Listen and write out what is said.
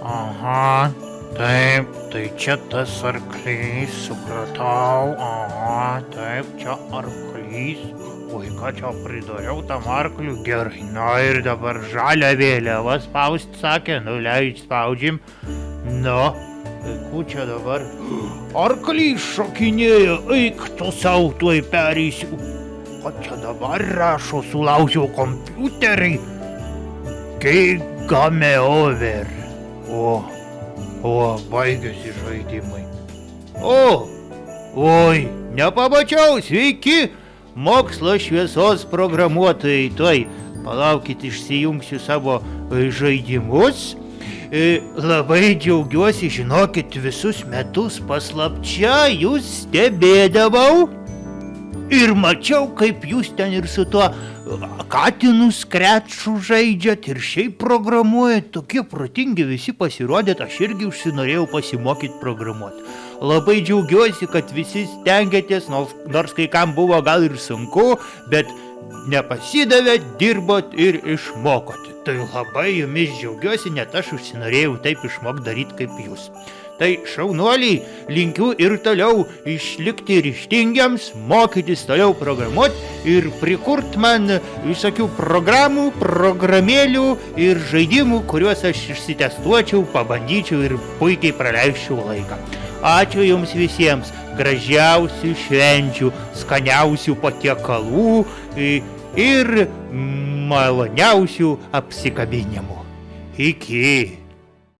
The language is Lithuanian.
Aha, taip, tai čia tas arklys, supratau. Aha, taip, čia arklys. Oi, ką čia pridariau tam arkliu? Gerai, na ir dabar žalią vėliavą spaust, sakė, nuleidž spaudžiam. Na, ku čia dabar? Arklys šokinėja, eik tu sau, tuoj pereisiu. O čia dabar rašo, sulaužiau kompiuterį. Game over. O, baigėsi žaidimai. Oi, nepamačiau, sveiki, mokslo šviesos programuotojai. Tuoj, palaukit, išsijungsiu savo žaidimus. Labai džiaugiuosi, žinokit, visus metus paslapčia jūs stebėdavau. Ir mačiau, kaip jūs ten ir su tuo katinu skreču žaidžiat ir šiaip programuojat. Tokie protingi visi pasirodėt, aš irgi užsinorėjau pasimokyti programuoti. Labai džiaugiuosi, kad visi stengiatės, nors kai kam buvo gal ir sunku, bet nepasidavėt, dirbot ir išmokot. Tai labai jumis džiaugiuosi, net aš užsinorėjau taip išmokti daryti kaip jūs. Tai šaunuoliai, linkiu ir toliau išlikti ryžtingiams, mokytis toliau programuoti ir prikurt man visokių programų, programėlių ir žaidimų, kuriuos aš išsitestuočiau, pabandyčiau ir puikiai praleisčiau laiką. Ačiū jums visiems, gražiausių švenčių, skaniausių patiekalų ir maloniausių apsikabinimų. Iki.